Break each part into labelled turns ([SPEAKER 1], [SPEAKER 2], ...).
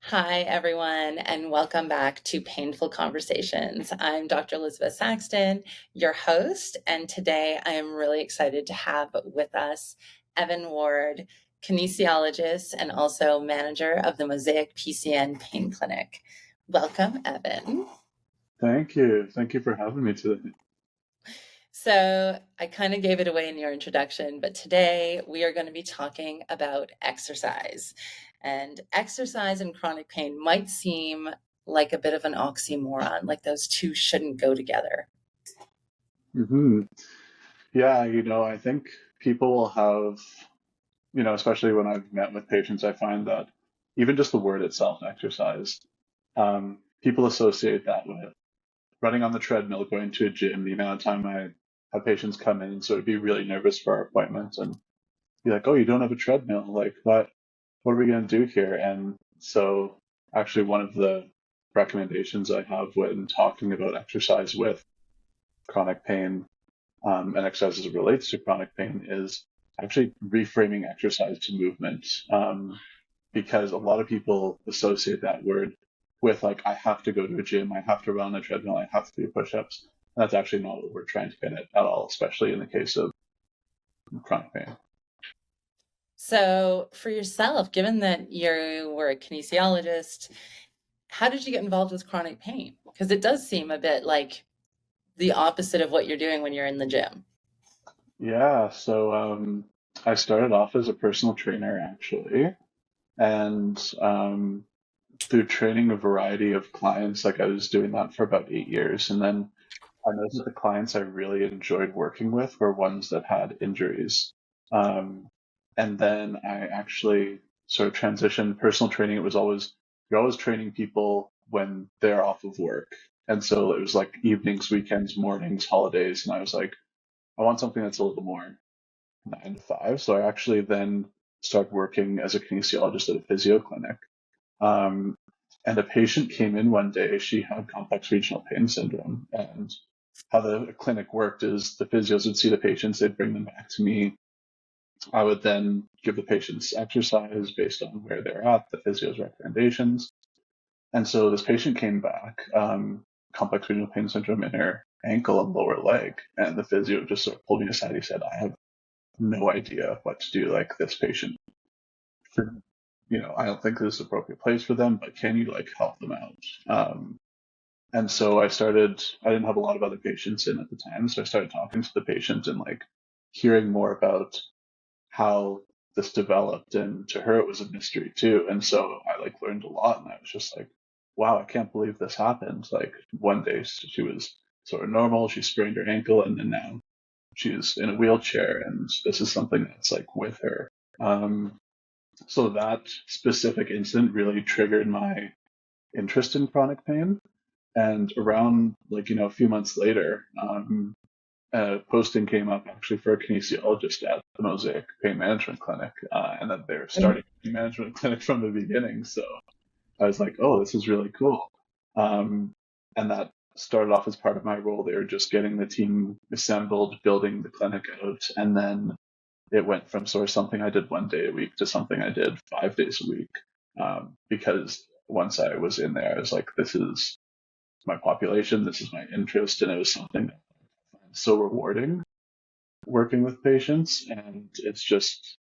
[SPEAKER 1] Hi, everyone, and welcome back to Painful Conversations. I'm Dr. Elisabeth Saxton, your host, and today I am really excited to have with us Evan Ward, kinesiologist and also manager of the Mosaic PCN Pain Clinic. Welcome, Evan.
[SPEAKER 2] Thank you. Thank you for having me today.
[SPEAKER 1] So, I kind of gave it away in your introduction, but today we are going to be talking about exercise. And exercise and chronic pain might seem like a bit of an oxymoron, like those two shouldn't go together.
[SPEAKER 2] hmm Yeah, I think people will have, especially when I've met with patients, I find that even just the word itself, exercise, people associate that with running on the treadmill, going to a gym. The amount of time I have patients come in and sort of be really nervous for our appointments and be like, "Oh, you don't have a treadmill? Like, what are we going to do here?" And so, actually, one of the recommendations I have when talking about exercise with chronic pain and exercise as it relates to chronic pain is actually reframing exercise to movement, because a lot of people associate that word with like, I have to go to a gym, I have to run on a treadmill, I have to do push-ups. And that's actually not what we're trying to get at all, especially in the case of chronic pain.
[SPEAKER 1] So, for yourself, given that you were a kinesiologist, how did you get involved with chronic pain? Because it does seem a bit like the opposite of what you're doing when you're in the gym.
[SPEAKER 2] Yeah, so I started off as a personal trainer actually, and through training a variety of clients, like I was doing that for about 8 years, and then I noticed that the clients I really enjoyed working with were ones that had injuries. Um, and then I actually sort of transitioned personal training. It was always, you're always training people when they're off of work. And so it was like evenings, weekends, mornings, holidays. And I was like, I want something that's a little more 9 to 5. So I actually then started working as a kinesiologist at a physio clinic. Um, and a patient came in one day. She had complex regional pain syndrome. And how the clinic worked is the physios would see the patients, they'd bring them back to me. I would then give the patients exercise based on where they're at, the physio's recommendations. And so this patient came back, complex regional pain syndrome in her ankle and lower leg. And the physio just sort of pulled me aside. He said, I have no idea what to do. Like this patient, I don't think this is the appropriate place for them, but can you like help them out? And so I didn't have a lot of other patients in at the time. So I started talking to the patient and like hearing more about how this developed. And to her, it was a mystery too. And so I like learned a lot and I was just like, wow, I can't believe this happened. Like one day she was sort of normal. She sprained her ankle and then now she's in a wheelchair and this is something that's like with her. Um, so that specific incident really triggered my interest in chronic pain. And around a few months later, a posting came up actually for a kinesiologist at the Mosaic Pain Management Clinic, and that they were starting a pain management clinic from the beginning. So I was like, oh, this is really cool. Um, and that started off as part of my role. They were just getting the team assembled, building the clinic out, and then it went from sort of something I did one day a week to something I did 5 days a week. Because once I was in there, I was like, this is my population, this is my interest, and it was something that I find so rewarding working with patients. And it's just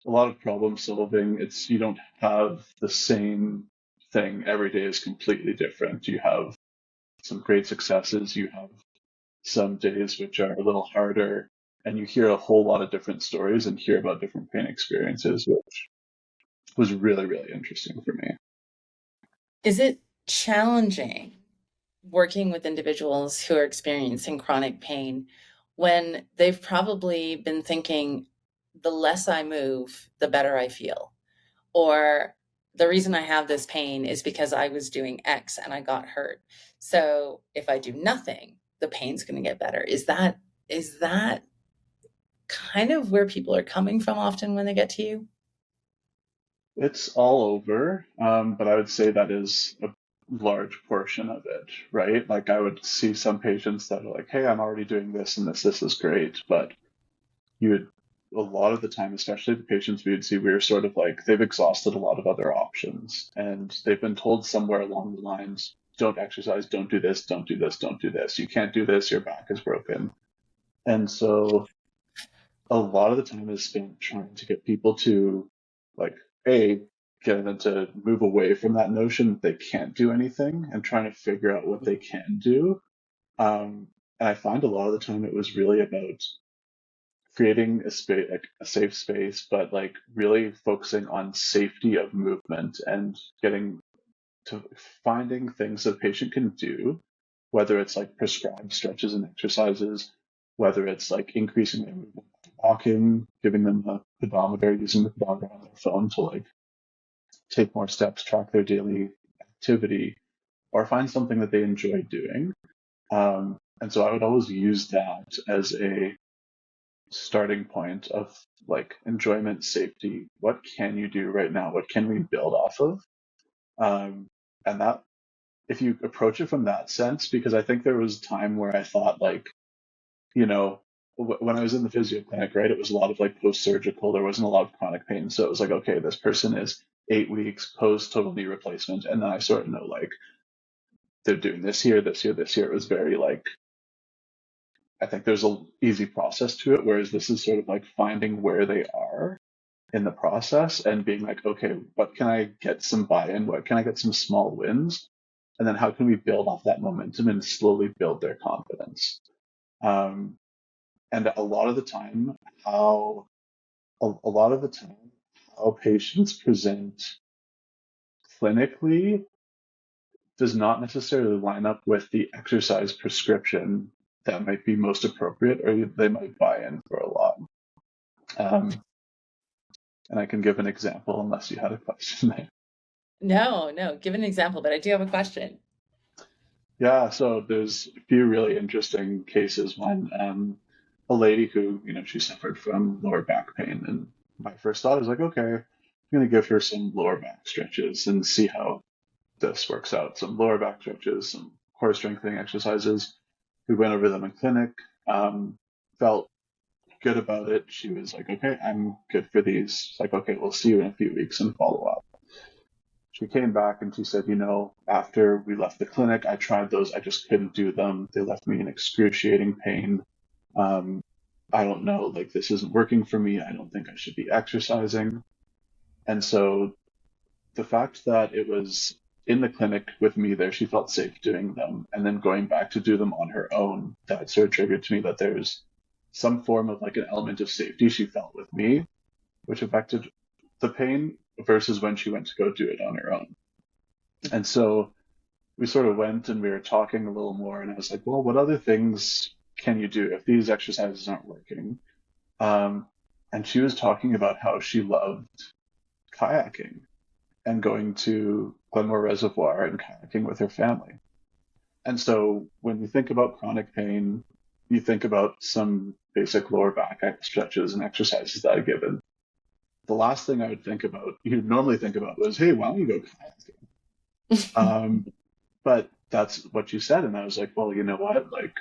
[SPEAKER 2] a lot of problem solving. You don't have the same thing every day is completely different. You have some great successes, you have some days which are a little harder, and you hear a whole lot of different stories and hear about different pain experiences, which was really, really interesting for me.
[SPEAKER 1] Is it challenging working with individuals who are experiencing chronic pain when they've probably been thinking, the less I move, the better I feel? Or the reason I have this pain is because I was doing X and I got hurt. So if I do nothing, the pain's going to get better. Is that kind of where people are coming from often when they get to you?
[SPEAKER 2] It's all over, but I would say that is a large portion of it, right? Like I would see some patients that are like, "Hey, I'm already doing this and this is great," but you would a lot of the time, especially the patients we would see, we were sort of like, they've exhausted a lot of other options and they've been told somewhere along the lines, don't exercise, don't do this, don't do this, don't do this. You can't do this, your back is broken. And so a lot of the time is spent trying to get people to like, A, get them to move away from that notion that they can't do anything and trying to figure out what they can do. And I find a lot of the time it was really about creating a space, like a safe space, but like really focusing on safety of movement and getting to finding things that a patient can do, whether it's like prescribed stretches and exercises, whether it's like increasing their movement, walking, giving them a pedometer, using the pedometer on their phone to like take more steps, track their daily activity, or find something that they enjoy doing. And so I would always use that as a starting point of like enjoyment, safety. What can you do right now? What can we build off of? Um, and that, if you approach it from that sense, because I think there was a time where I thought like, you know, when I was in the physio clinic, right, it was a lot of like post-surgical. There wasn't a lot of chronic pain. So it was like, okay, this person is 8 weeks post total knee replacement. And then I sort of know like they're doing this here, this here, this here. It was very like, I think there's a easy process to it, whereas this is sort of like finding where they are in the process and being like, okay, what can I get some buy-in? What can I get some small wins? And then how can we build off that momentum and slowly build their confidence? Um, and a lot of the time, how a lot of the time, how patients present clinically does not necessarily line up with the exercise prescription that might be most appropriate, or they might buy in for a lot. Um, and I can give an example unless you had a question there.
[SPEAKER 1] No, no, give an example, but I do have a question.
[SPEAKER 2] Yeah, so there's a few really interesting cases. One, a lady who, she suffered from lower back pain, and my first thought is like, okay, I'm gonna give her some lower back stretches and see how this works out. Some lower back stretches, some core strengthening exercises. We went over them in clinic. Felt good about it. She was like, okay, I'm good for these. She's like, okay, we'll see you in a few weeks and follow up. She came back and she said, after we left the clinic, I tried those. I just couldn't do them. They left me in excruciating pain. Um, I don't know, like this isn't working for me. I don't think I should be exercising. And so the fact that it was in the clinic with me there, she felt safe doing them. And then going back to do them on her own, that sort of triggered to me that there's some form of like an element of safety she felt with me, which affected the pain versus when she went to go do it on her own. And so we sort of went and we were talking a little more, and I was like, well, what other things can you do if these exercises aren't working? Um, and she was talking about how she loved kayaking and going to Glenmore Reservoir and kayaking with her family. And so when you think about chronic pain, you think about some basic lower back stretches and exercises that I've given. The last thing I would think about, you'd normally think about was, hey, why don't you go kayaking? But that's what you said. And I was like, well, you know what? Like,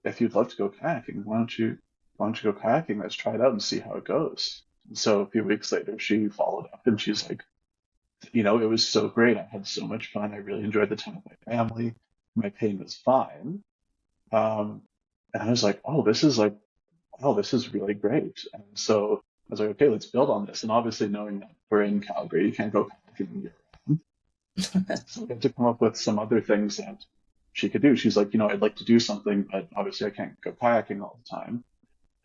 [SPEAKER 2] if you'd love to go kayaking, why don't you go kayaking? Let's try it out and see how it goes. And so a few weeks later, she followed up and she's like, it was so great. I had so much fun. I really enjoyed the time with my family. My pain was fine. Um, and I was like, oh, this is really great. And so I was like, okay, let's build on this. And obviously knowing that we're in Calgary, you can't go kayaking year round. So we had to come up with some other things that she could do. She's like, I'd like to do something, but obviously I can't go kayaking all the time.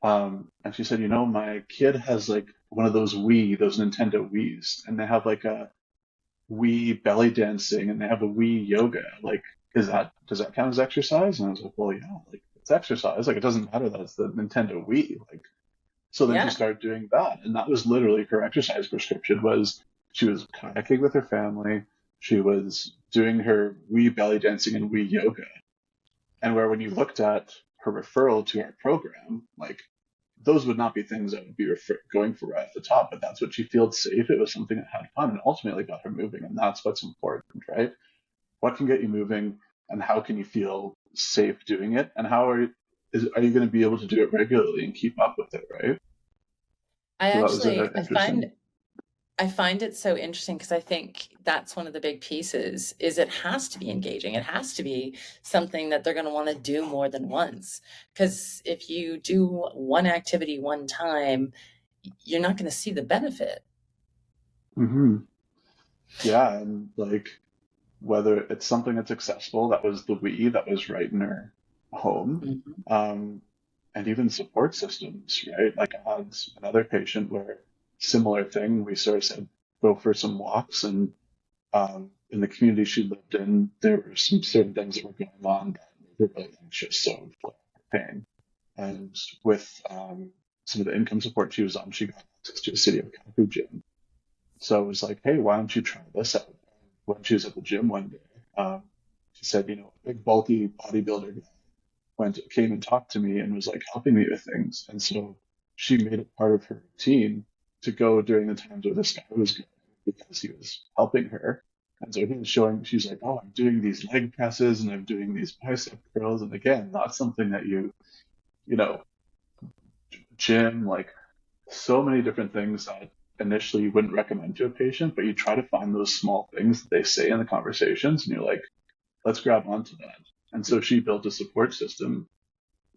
[SPEAKER 2] And she said, my kid has like one of those Nintendo Wii's, and they have like a Wii belly dancing and they have a Wii yoga. Like, does that count as exercise? And I was like, well, yeah, like it's exercise. Like, it doesn't matter that it's the Nintendo Wii. Like, so then she
[SPEAKER 1] Yeah,
[SPEAKER 2] started doing that, and that was literally her exercise prescription. Was she was kayaking with her family, she was doing her Wii belly dancing and Wii yoga, and where when you looked at her referral to our program, like those would not be things that would be going for right at the top, but that's what she feels safe. It was something that had fun and ultimately got her moving, and that's what's important, right? What can get you moving, and how can you feel safe doing it, and are you going to be able to do it regularly and keep up with it, right?
[SPEAKER 1] I
[SPEAKER 2] So that was
[SPEAKER 1] actually
[SPEAKER 2] interesting.
[SPEAKER 1] I find it so interesting because I think that's one of the big pieces is it has to be engaging. It has to be something that they're going to want to do more than once. Because if you do one activity one time, you're not going to see the benefit.
[SPEAKER 2] Hmm. Yeah, and like whether it's something that's accessible, that was the we that was right in her home,
[SPEAKER 1] Mhm.
[SPEAKER 2] um, and even support systems, right? Like I had another patient where similar thing, we sort of said go for some walks, and in the community she lived in, there were some certain things that were going on that were really anxious, so pain. And with some of the income support she was on, she got access to a City of Kaku gym. So I was like, hey, why don't you try this out? When she was at the gym one day, she said, a big bulky bodybuilder came and talked to me and was like helping me with things. And so she made it part of her routine to go during the times where this guy was going because he was helping her. And so he was showing, she's like, oh, I'm doing these leg presses and I'm doing these bicep curls. And again, not something that you know, gym, like so many different things that initially you wouldn't recommend to a patient, but you try to find those small things that they say in the conversations and you're like, let's grab onto that. And so she built a support system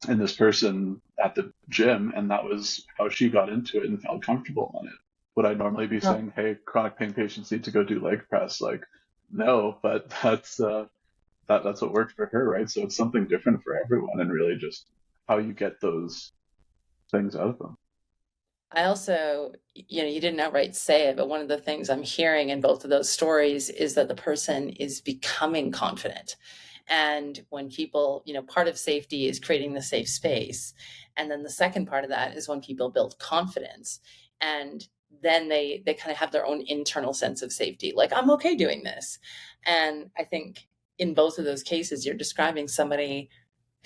[SPEAKER 2] in this person at the gym, and that was how she got into it and felt comfortable on it. Would I normally be
[SPEAKER 1] Well,
[SPEAKER 2] saying, hey, chronic pain patients need to go do leg press? Like, no, but that's what worked for her, right? So it's something different for everyone, and really just how you get those things out of them.
[SPEAKER 1] I also, you didn't outright say it, but one of the things I'm hearing in both of those stories is that the person is becoming confident. And when people, part of safety is creating the safe space. And then the second part of that is when people build confidence. And then they kind of have their own internal sense of safety. Like, I'm okay doing this. And I think in both of those cases, you're describing somebody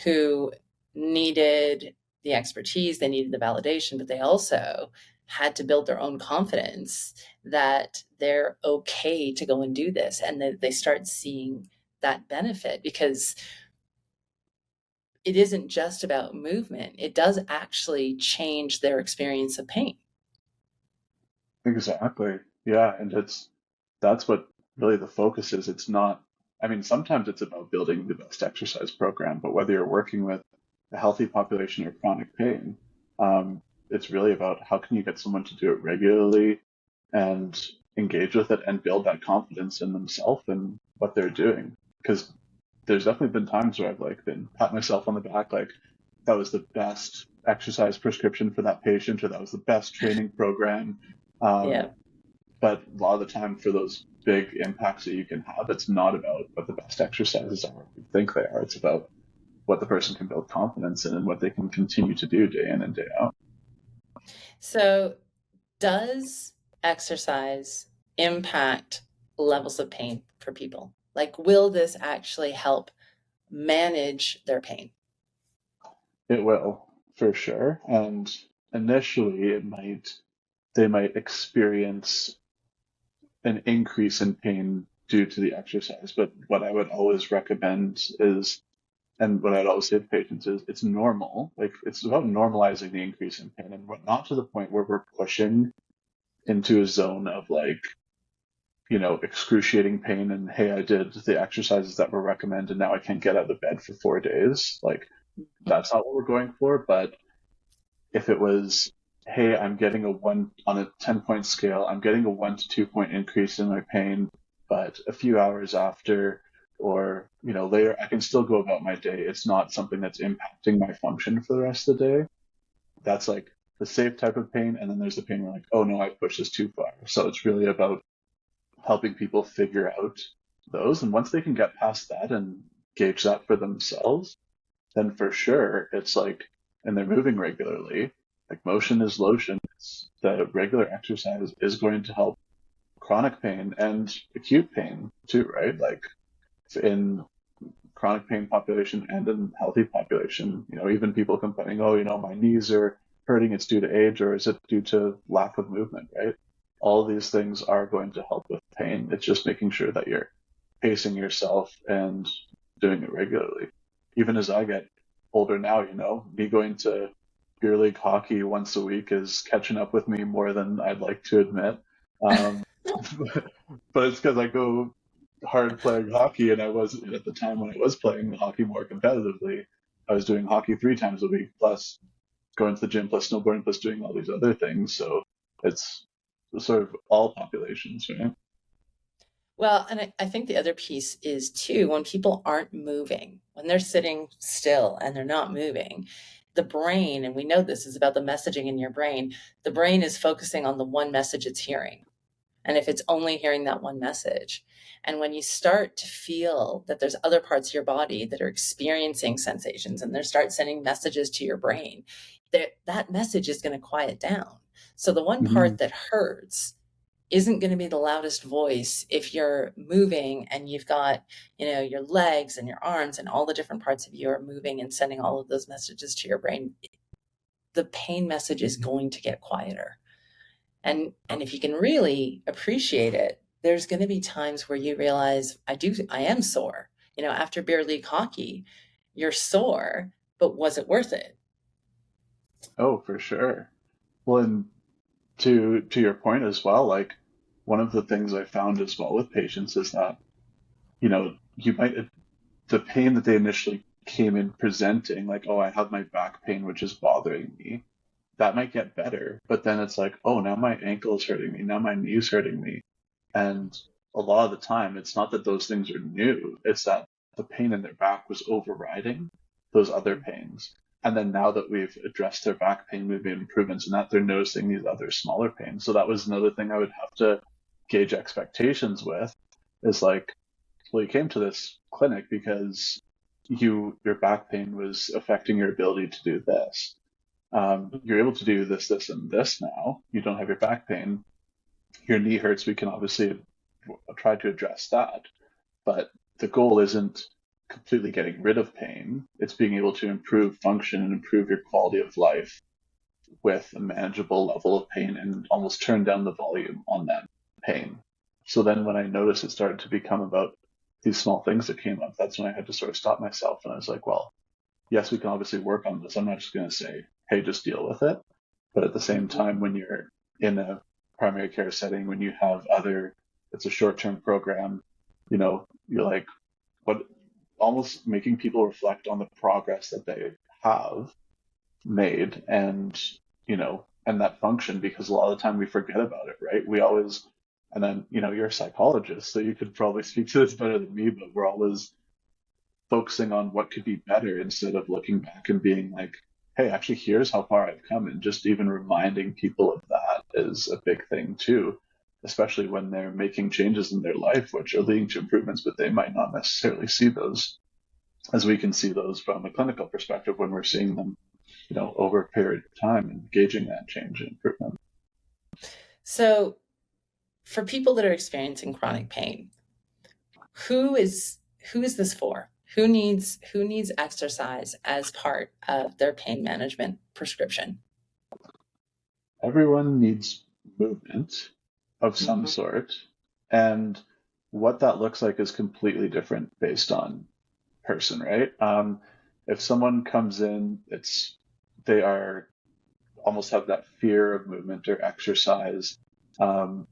[SPEAKER 1] who needed the expertise, they needed the validation, but they also had to build their own confidence that they're okay to go and do this. And that they start seeing that benefit because it isn't just about movement, it does actually change their experience of pain.
[SPEAKER 2] Exactly. Yeah, and that's what really the focus is. It's not, I mean, sometimes it's about building the best exercise program, but whether you're working with a healthy population or chronic pain, it's really about how can you get someone to do it regularly and engage with it and build that confidence in themselves and what they're doing. Because there's definitely been times where I've like been pat myself on the back, like that was the best exercise prescription for that patient, or that was the best training program. Um,
[SPEAKER 1] Yeah.
[SPEAKER 2] but a lot of the time, for those big impacts that you can have, it's not about what the best exercises are, what you think they are. It's about what the person can build confidence in and what they can continue to do day in and day out.
[SPEAKER 1] So, does exercise impact levels of pain for people? Like, will this actually help manage their pain?
[SPEAKER 2] It will, for sure. And initially, they might experience an increase in pain due to the exercise. But what I would always recommend is, and what I'd always say to patients is, it's normal. Like it's about normalizing the increase in pain, and not to the point where we're pushing into a zone of like, excruciating pain. And hey, I did the exercises that were recommended. Now I can't get out of bed for 4 days. Like that's not what we're going for. But if it was, hey, I'm getting a one on a 10-point scale, I'm getting a 1 to 2 point increase in my pain, but a few hours after or later, I can still go about my day. It's not something that's impacting my function for the rest of the day. That's like the safe type of pain. And then there's the pain where like, oh no, I pushed this too far. So it's really about helping people figure out those. And once they can get past that and gauge that for themselves, then for sure it's like, and they're moving regularly, like motion is lotion. The regular exercise is going to help chronic pain and acute pain too, right? Like in chronic pain population and in healthy population, even people complaining, oh, my knees are hurting, it's due to age, or is it due to lack of movement, right? All these things are going to help with pain. It's just making sure that you're pacing yourself and doing it regularly. Even as I get older now, me going to beer league hockey once a week is catching up with me more than I'd like to admit. Um, but it's because I go hard playing hockey, and I was at the time when I was playing hockey more competitively, I was doing hockey 3 times a week, plus going to the gym, plus snowboarding, plus doing all these other things. So it's sort of all populations, right?
[SPEAKER 1] Well, and I think the other piece is too, when people aren't moving, when they're sitting still and they're not moving, the brain, and we know this is about the messaging in your brain, the brain is focusing on the one message it's hearing. And if it's only hearing that one message, and when you start to feel that there's other parts of your body that are experiencing sensations and they start sending messages to your brain, that message is going to quiet down. So the one
[SPEAKER 2] Hmm.
[SPEAKER 1] part that hurts isn't going to be the loudest voice if you're moving and you've got, your legs and your arms and all the different parts of you are moving and sending all of those messages to your brain. The pain message is going to get quieter. And if you can really appreciate it, there's going to be times where you realize I am sore. After beer league hockey, you're sore, but was it worth it?
[SPEAKER 2] Oh, for sure. Well, and to your point as well, like one of the things I found as well with patients is that, you might the pain that they initially came in presenting, like, oh, I have my back pain, which is bothering me, that might get better. But then it's like, oh, now my ankle is hurting me. Now my knee is hurting me. And a lot of the time, it's not that those things are new, it's that the pain in their back was overriding those other pains. And then now that we've addressed their back pain, we've made improvements in that, they're noticing these other smaller pains. So that was another thing I would have to gauge expectations with is like, well, you came to this clinic because your back pain was affecting your ability to do this. You're able to do this, this, and this now. You don't have your back pain. Your knee hurts. We can obviously try to address that. But the goal isn't completely getting rid of pain. It's being able to improve function and improve your quality of life with a manageable level of pain and almost turn down the volume on that pain. So then when I noticed it started to become about these small things that came up, that's when I had to sort of stop myself. And I was like, well, yes, we can obviously work on this. I'm not just going to say, hey, just deal with it. But at the same
[SPEAKER 1] Mhm.
[SPEAKER 2] time, when you're in a primary care setting, when you have it's a short term program, you're like, what, almost making people reflect on the progress that they have made and that function, because a lot of the time we forget about it, right? We always, and then, you're a psychologist, so you could probably speak to this better than me, but we're always focusing on what could be better instead of looking back and being like, hey, actually, here's how far I've come. And just even reminding people of that is a big thing too, especially when they're making changes in their life, which are leading to improvements, but they might not necessarily see those as we can see those from a clinical perspective when we're seeing them, over a period of time and gauging that change and improvement.
[SPEAKER 1] So, for people that are experiencing chronic pain, who is who is this for? Who needs exercise as part of their pain management prescription?
[SPEAKER 2] Everyone needs movement of some
[SPEAKER 1] Mhm.
[SPEAKER 2] sort, and what that looks like is completely different based on person, right? If someone comes in, they are almost have that fear of movement or exercise. Um,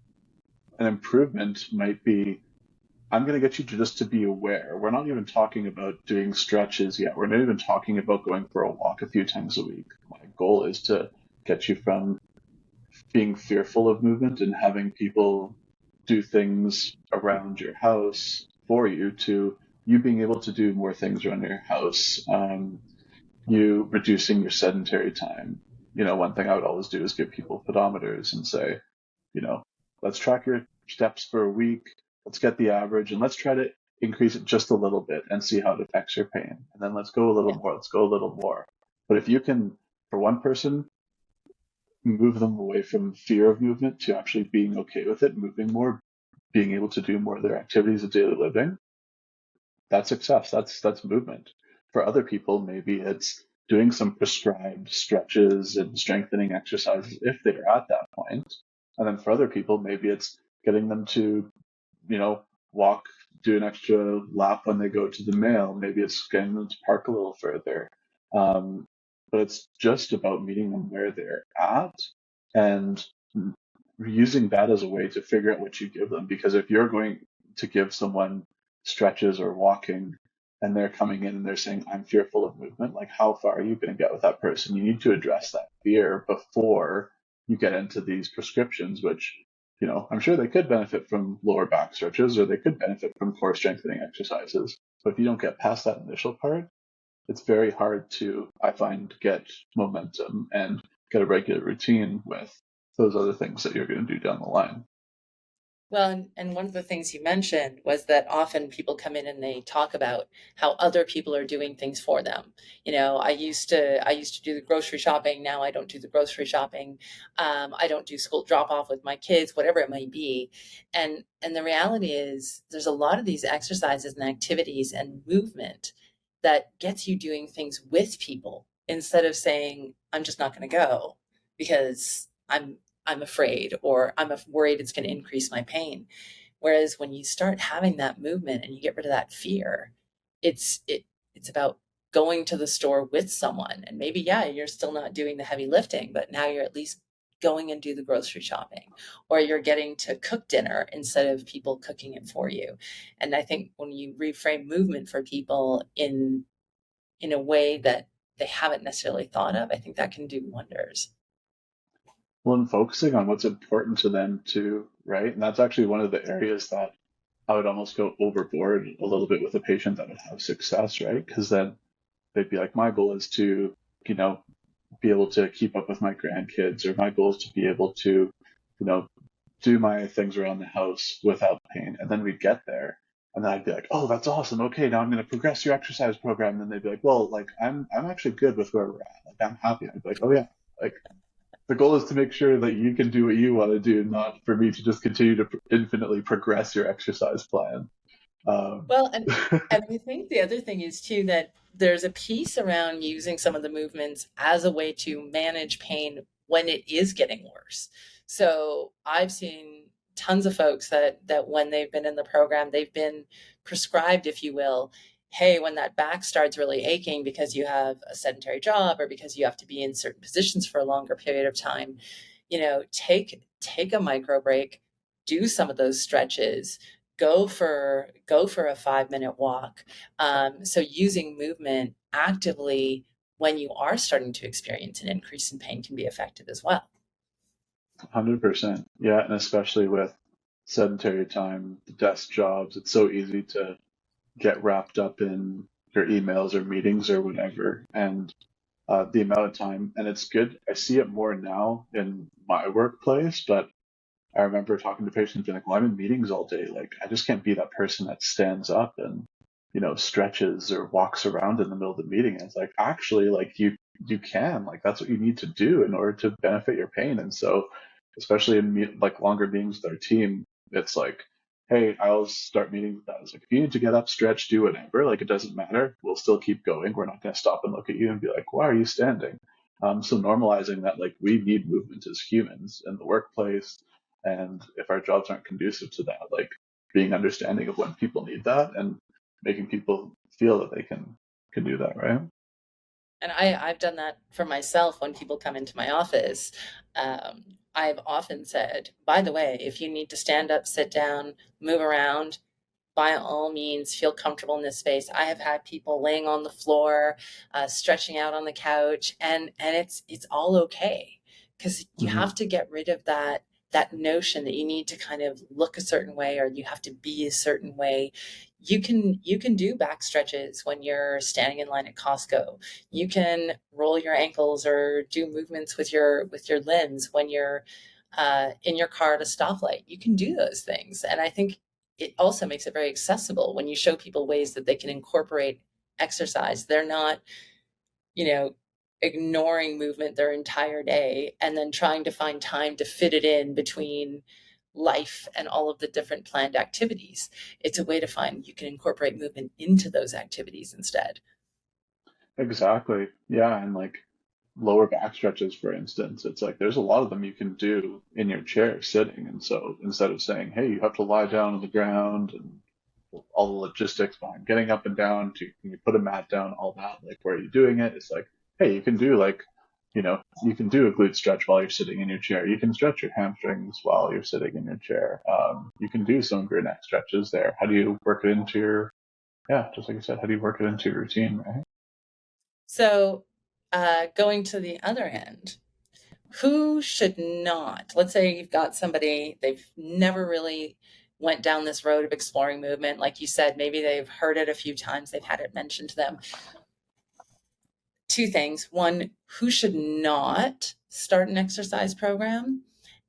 [SPEAKER 2] an improvement might be, I'm going to get you to be aware. We're not even talking about doing stretches yet. We're not even talking about going for a walk a few times a week. My goal is to get you from being fearful of movement and having people do things around your house for you to you being able to do more things around your house, you reducing your sedentary time. One thing I would always do is give people pedometers and say, you know, let's track your steps for a week. Let's get the average and let's try to increase it just a little bit and see how it affects your pain. And then let's go a little
[SPEAKER 1] Yeah.
[SPEAKER 2] more. Let's go a little more. But if you can, for one person, move them away from fear of movement to actually being okay with it, moving more, being able to do more of their activities of daily living, that's success. That's movement. For other people, maybe it's doing some prescribed stretches and strengthening exercises if they're at that point. And then for other people, maybe it's getting them to, you know, walk, do an extra lap when they go to the mail. Maybe it's getting them to park a little further. Um, but it's just about meeting them where they're at and using that as a way to figure out what you give them. Because if you're going to give someone stretches or walking and they're coming in and they're saying, I'm fearful of movement, like how far are you going to get with that person? You need to address that fear before you get into these prescriptions, which, I'm sure they could benefit from lower back stretches or they could benefit from core strengthening exercises. But if you don't get past that initial part, it's very hard to, I find, get momentum and get a regular routine with those other things that you're going to do down the line.
[SPEAKER 1] Well, and one of the things you mentioned was that often people come in and they talk about how other people are doing things for them. I used to do the grocery shopping. Now I don't do the grocery shopping. I don't do school drop off with my kids, whatever it might be. And the reality is, there's a lot of these exercises and activities and movement that gets you doing things with people instead of saying, I'm just not going to go because I'm afraid or worried it's going to increase my pain. Whereas when you start having that movement and you get rid of that fear, it's about going to the store with someone. And maybe, yeah, you're still not doing the heavy lifting, but now you're at least going and do the grocery shopping, or you're getting to cook dinner instead of people cooking it for you. And I think when you reframe movement for people in a way that they haven't necessarily thought of, I think that can do wonders.
[SPEAKER 2] Well, and focusing on what's important to them too, right? And that's actually one of the areas that I would almost go overboard a little bit with a patient that would have success, right? Because then they'd be like, my goal is to, you know, be able to keep up with my grandkids, or my goal is to be able to, do my things around the house without pain. And then we'd get there. And then I'd be like, oh, that's awesome. Okay, now I'm going to progress your exercise program. And then they'd be like, well, like I'm actually good with where we're at. Like I'm happy. I'd be like, oh yeah, like the goal is to make sure that you can do what you want to do, not for me to just continue to infinitely progress your exercise plan. Um,
[SPEAKER 1] Well, and I think the other thing is too that there's a piece around using some of the movements as a way to manage pain when it is getting worse. So I've seen tons of folks that when they've been in the program, they've been prescribed, if you will, hey, when that back starts really aching because you have a sedentary job or because you have to be in certain positions for a longer period of time, take a micro break, do some of those stretches, go for a 5 minute walk. So using movement actively when you are starting to experience an increase in pain can be effective as well.
[SPEAKER 2] 100%. Yeah, and especially with sedentary time, desk jobs, it's so easy to get wrapped up in your emails or meetings or whatever. And the amount of time, and it's good. I see it more now in my workplace, but I remember talking to patients being like, well, I'm in meetings all day. Like, I just can't be that person that stands up and, stretches or walks around in the middle of the meeting. And it's like, actually, like you can, like, that's what you need to do in order to benefit your pain. And so, especially in like longer meetings with our team, it's like, hey, I'll start meetings with that. It's like, if you need to get up, stretch, do whatever, like, it doesn't matter. We'll still keep going. We're not going to stop and look at you and be like, why are you standing? So normalizing that, like, we need movement as humans in the workplace, and if our jobs aren't conducive to that, like being understanding of when people need that and making people feel that they can do that, right?
[SPEAKER 1] And I've done that for myself when people come into my office. I've often said, by the way, if you need to stand up, sit down, move around, by all means feel comfortable in this space. I have had people laying on the floor, stretching out on the couch, and it's all okay, because you
[SPEAKER 2] Hmm.
[SPEAKER 1] have to get rid of that notion that you need to kind of look a certain way or you have to be a certain way. You can do back stretches when you're standing in line at Costco. You can roll your ankles or do movements with your limbs when you're in your car at a stoplight. You can do those things, and I think it also makes it very accessible when you show people ways that they can incorporate exercise. They're not, you know, ignoring movement their entire day and then trying to find time to fit it in between life and all of the different planned activities. It's a way to find you can incorporate movement into those activities instead.
[SPEAKER 2] Exactly. Yeah, and like lower back stretches, for instance, it's like there's a lot of them you can do in your chair sitting. And so instead of saying, hey, you have to lie down on the ground and all the logistics behind getting up and down to, can you put a mat down, all that, like where are you doing it? It's like, hey, you can do like, you can do a glute stretch while you're sitting in your chair. You can stretch your hamstrings while you're sitting in your chair. You can do some of your neck stretches there. How do you work it into your, yeah, just like you said, how do you work it into your routine, right?
[SPEAKER 1] So, going to the other end, who should not, let's say you've got somebody, they've never really went down this road of exploring movement. Like you said, maybe they've heard it a few times, they've had it mentioned to them. Two things. One, who should not start an exercise program?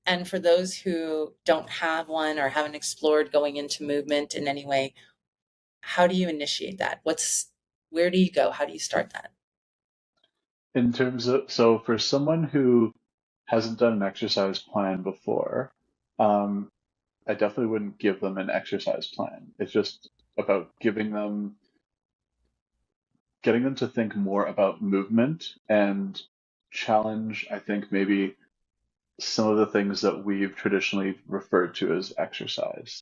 [SPEAKER 1] And for those who don't have one or haven't explored going into movement in any way, how do you initiate that? Where do you go? How do you start that?
[SPEAKER 2] In terms of, so for someone who hasn't done an exercise plan before, um, I definitely wouldn't give them an exercise plan. It's just about getting them to think more about movement and challenge, I think, maybe some of the things that we've traditionally referred to as exercise.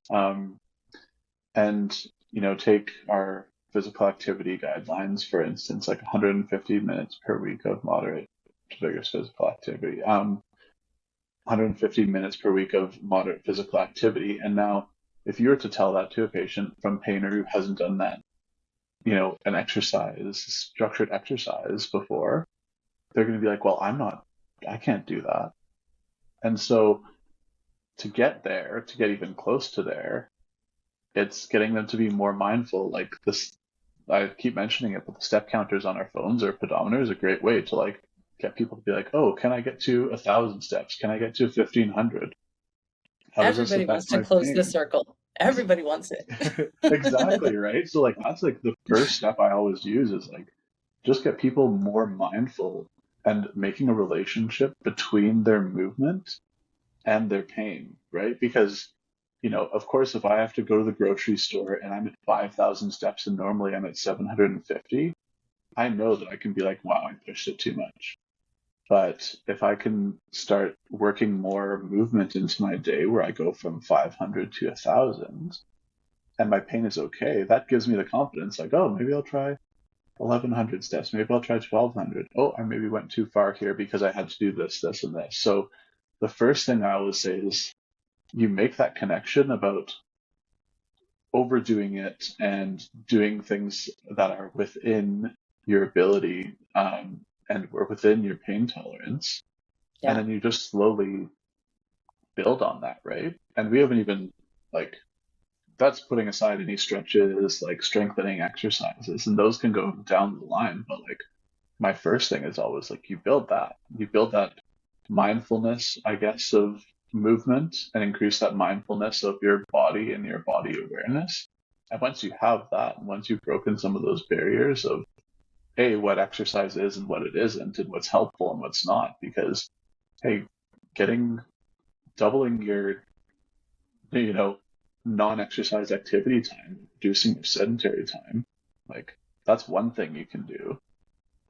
[SPEAKER 2] And, take our physical activity guidelines, for instance, like 150 minutes per week of moderate to vigorous physical activity, 150 minutes per week of moderate physical activity. And now, if you were to tell that to a patient from Painter who hasn't done that, an exercise, structured exercise before, they're going to be like, well, I can't do that. And so to get there, to get even close to there, it's getting them to be more mindful. Like this, I keep mentioning it, but the step counters on our phones or pedometer is a great way to like get people to be like, oh, can I get to 1,000 steps? Can I get to 1,500? How does this
[SPEAKER 1] Everybody wants
[SPEAKER 2] affect
[SPEAKER 1] to
[SPEAKER 2] my
[SPEAKER 1] close the
[SPEAKER 2] pain?
[SPEAKER 1] circle. Everybody wants
[SPEAKER 2] Exactly,
[SPEAKER 1] it.
[SPEAKER 2] right? So like that's like the first step I always use is like just get people more mindful and making a relationship between their movement and their pain, right? Because, of course, if I have to go to the grocery store and I'm at 5,000 steps and normally I'm at 750, I know that I can be like, wow, I pushed it too much. But if I can start working more movement into my day where I go from 500 to 1,000 and my pain is okay, that gives me the confidence like, oh, maybe I'll try 1,100 steps. Maybe I'll try 1,200. Oh, I maybe went too far here because I had to do this, this, and this. So the first thing I always say is you make that connection about overdoing it and doing things that are within your ability, and were within your pain tolerance. And
[SPEAKER 1] Yeah.
[SPEAKER 2] then you just slowly build on that, right? And we haven't even like that's putting aside any stretches, like strengthening exercises, and those can go down the line. But like my first thing is always like you build that mindfulness, I guess, of movement and increase that mindfulness of your body and your body awareness. And once you have that, and once you've broken some of those barriers of hey, what exercise is and what it isn't, and what's helpful and what's not, because hey, getting doubling your you know non-exercise activity time, reducing your sedentary time, like that's one thing you can do.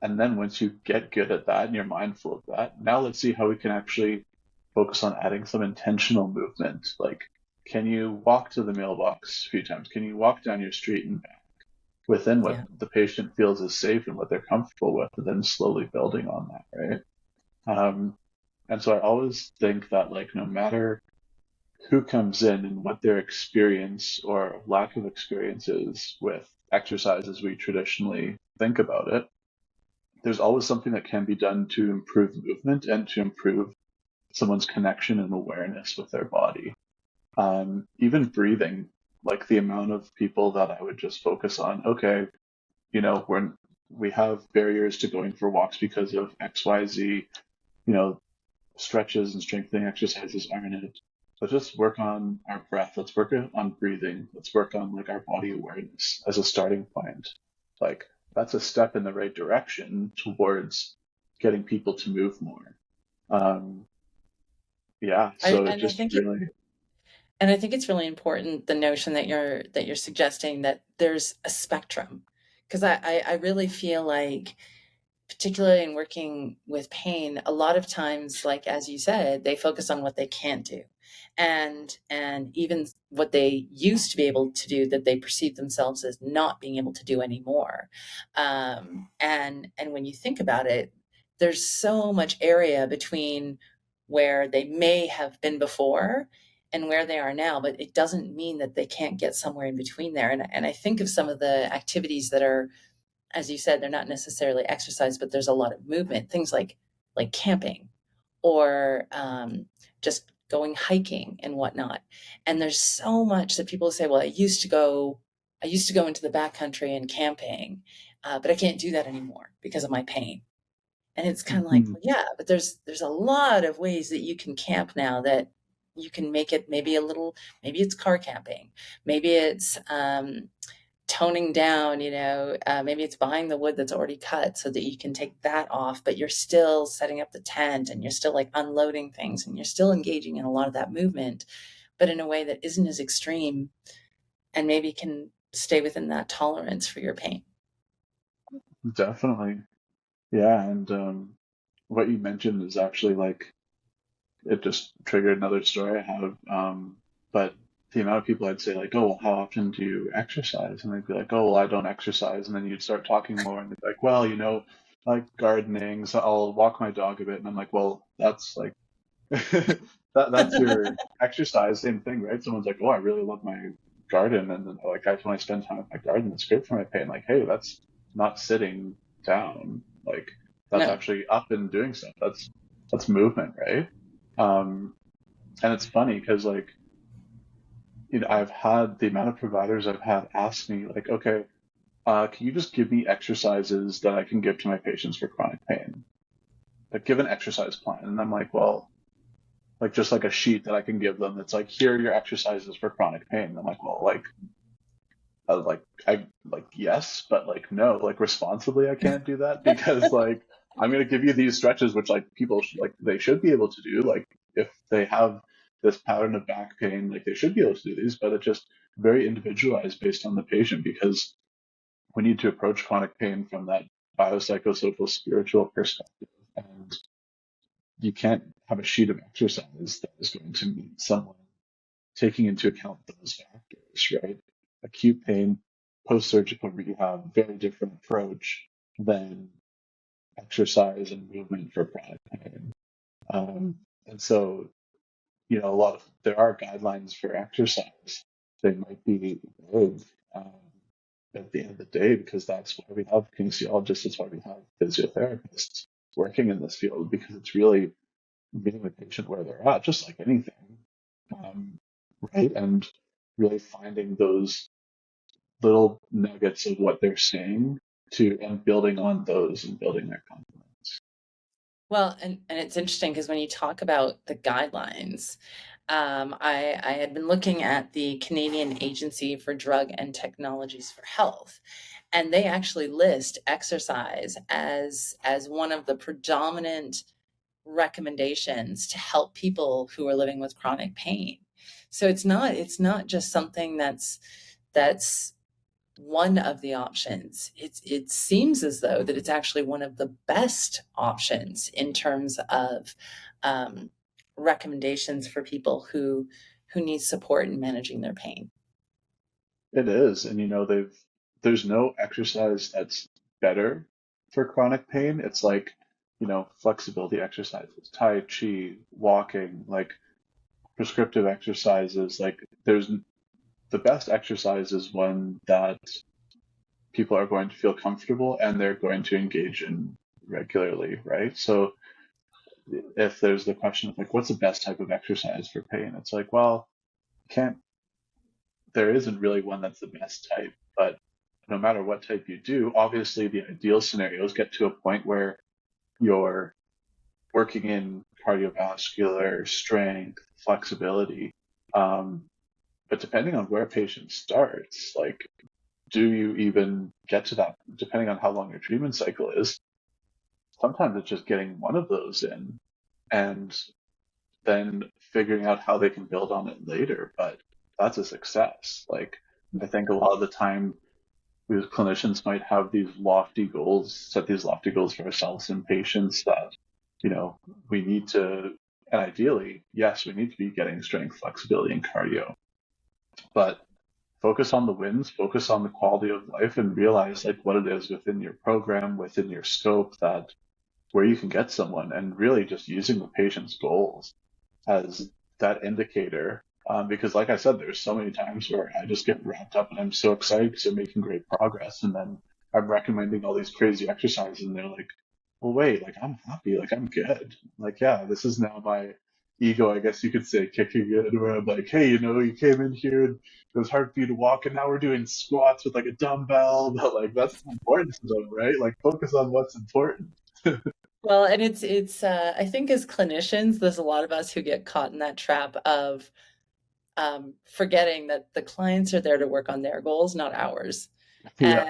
[SPEAKER 2] And then once you get good at that and you're mindful of that, now let's see how we can actually focus on adding some intentional movement. Like, can you walk to the mailbox a few times? Can you walk down your street and back within what
[SPEAKER 1] Yeah.
[SPEAKER 2] the patient feels is safe and what they're comfortable with, and then slowly building on that, right? Um, and so I always think that, like, no matter who comes in and what their experience or lack of experience is with exercise as we traditionally think about it, there's always something that can be done to improve movement and to improve someone's connection and awareness with their body. Even breathing, like the amount of people that I would just focus on, okay, when we have barriers to going for walks because of XYZ, you know, stretches and strengthening exercises aren't it. Let's just work on our breath. Let's work on breathing. Let's work on like our body awareness as a starting point. Like that's a step in the right direction towards getting people to move more. Um, yeah,
[SPEAKER 1] I
[SPEAKER 2] so it
[SPEAKER 1] and I
[SPEAKER 2] just
[SPEAKER 1] think it
[SPEAKER 2] really,
[SPEAKER 1] and I think it's really important the notion that you're suggesting that there's a spectrum. Because I really feel like, particularly in working with pain, a lot of times, like as you said, they focus on what they can't do. and even what they used to be able to do that they perceive themselves as not being able to do anymore. And when you think about it, there's so much area between where they may have been before and where they are now, but it doesn't mean that they can't get somewhere in between there. And I think of some of the activities that are, as you said, they're not necessarily exercise, but there's a lot of movement, things like camping or just going hiking and whatnot. And there's so much that people say, well, I used to go into the backcountry and camping, but I can't do that anymore because of my pain. And it's kind of like,
[SPEAKER 2] Mhm.
[SPEAKER 1] well, yeah, but there's a lot of ways that you can camp now that you can make it maybe a little, maybe it's car camping, maybe it's toning down, maybe it's buying the wood that's already cut so that you can take that off, but you're still setting up the tent and you're still like unloading things and you're still engaging in a lot of that movement, but in a way that isn't as extreme and maybe can stay within that tolerance for your pain.
[SPEAKER 2] Definitely. Yeah, and what you mentioned is actually like it just triggered another story I have. But the amount of people I'd say like, oh, well, how often do you exercise? And they'd be like, oh, well, I don't exercise. And then you'd start talking more, and they'd be like, well, like gardening, so I'll walk my dog a bit. And I'm like, well, that's like that's your exercise, same thing, right? Someone's like, oh, I really love my garden, and then like I when I spend time with my garden, it's great for my pain. Like, hey, that's not sitting down. Like that's
[SPEAKER 1] No.
[SPEAKER 2] actually up and doing stuff. That's movement, right? Um, and it's funny because like I've had the amount of providers I've had ask me like, okay, can you just give me exercises that I can give to my patients for chronic pain? Like, give an exercise plan, and I'm like, well, like just like a sheet that I can give them that's like, here are your exercises for chronic pain. I'm like, well, I like yes, but like no, like responsibly I can't do that because like I'm gonna give you these stretches which like people like they should be able to do. Like if they have this pattern of back pain, like they should be able to do these, but it's just very individualized based on the patient because we need to approach chronic pain from that biopsychosocial spiritual perspective. And you can't have a sheet of exercise that is going to meet someone taking into account those factors, right? Acute pain, post-surgical rehab, very different approach than exercise and movement for chronic pain. And so, a lot of there are guidelines for exercise. They might be vague um, at the end of the day because that's why we have kinesiologists, that's why we have physiotherapists working in this field because it's really meeting the patient where they're at, just like anything, um, right? And really finding those little nuggets of what they're saying and building on those and building their confidence.
[SPEAKER 1] Well, and it's interesting because when you talk about the guidelines, I had been looking at the Canadian Agency for Drug and Technologies for Health, and they actually list exercise as one of the predominant recommendations to help people who are living with chronic pain. So it's not just something that's one of the options. It seems as though that it's actually one of the best options in terms of um, recommendations for people who need support in managing their pain.
[SPEAKER 2] It is, and there's no exercise that's better for chronic pain. It's like, flexibility exercises, Tai Chi, walking, like prescriptive exercises. Like there's the best exercise is one that people are going to feel comfortable and they're going to engage in regularly, right? So if there's the question of like, what's the best type of exercise for pain? It's like, well, can't there isn't really one that's the best type, but no matter what type you do, obviously the ideal scenarios get to a point where you're working in cardiovascular strength, flexibility. Um, but depending on where a patient starts, like, do you even get to that? Depending on how long your treatment cycle is, sometimes it's just getting one of those in and then figuring out how they can build on it later. But that's a success. Like, I think a lot of the time, we as clinicians might have these lofty goals, set these lofty goals for ourselves and patients that, we need to And ideally, yes, we need to be getting strength, flexibility, and cardio, but focus on the wins, focus on the quality of life, and realize like what it is within your program, within your scope, that where you can get someone, and really just using the patient's goals as that indicator. Because, like I said, there's so many times where I just get wrapped up and I'm so excited because they're making great progress, and then I'm recommending all these crazy exercises, and they're like, "Well, wait, like I'm happy, like I'm good." Like, yeah, this is now my ego, I guess you could say, kicking in, where I'm like, "Hey, you came in here and it was hard for you to walk, and now we're doing squats with like a dumbbell." But like, that's not important to them, right? Like, focus on what's important.
[SPEAKER 1] Well, and it's I think as clinicians, there's a lot of us who get caught in that trap of forgetting that the clients are there to work on their goals, not ours.
[SPEAKER 2] Yeah.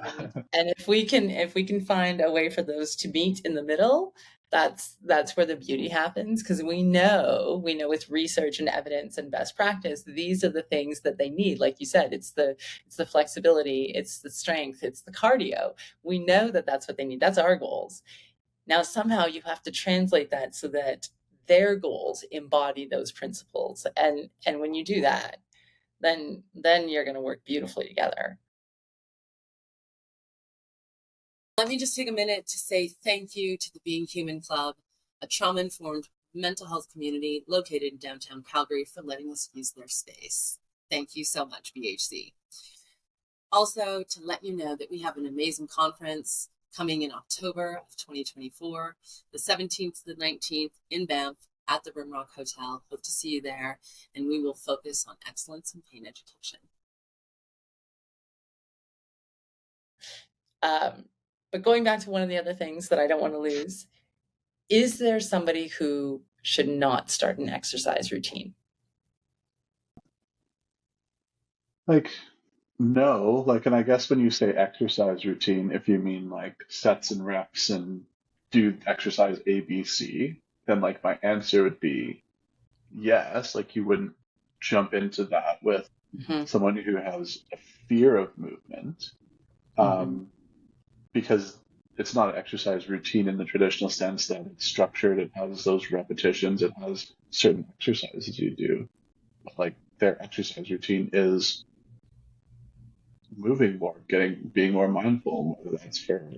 [SPEAKER 1] And if we can find a way for those to meet in the middle, that's where the beauty happens, because we know with research and evidence and best practice, these are the things that they need. Like you said, it's the flexibility, it's the strength, it's the cardio. We know that that's what they need. That's our goals. Now, somehow you have to translate that so that their goals embody those principles. And when you do that, then you're going to work beautifully together. Let me just take a minute to say thank you to the Being Human Club, a trauma-informed mental health community located in downtown Calgary, for letting us use their space. Thank you so much, BHC. Also, to let you know that we have an amazing conference coming in October of 2024, the 17th to the 19th in Banff at the Rimrock Hotel. Hope to see you there, and we will focus on excellence in pain education. But going back to one of the other things that I don't want to lose, is there somebody who should not start an exercise routine?
[SPEAKER 2] Like, no, like, and I guess when you say exercise routine, if you mean like sets and reps and do exercise A, B, C, then like my answer would be yes. Like, you wouldn't jump into that with
[SPEAKER 1] Mm-hmm.
[SPEAKER 2] someone who has a fear of movement,
[SPEAKER 1] Mm-hmm.
[SPEAKER 2] um, because it's not an exercise routine in the traditional sense that it's structured, it has those repetitions, it has certain exercises you do. But like, their exercise routine is moving more, being more mindful, whether that's for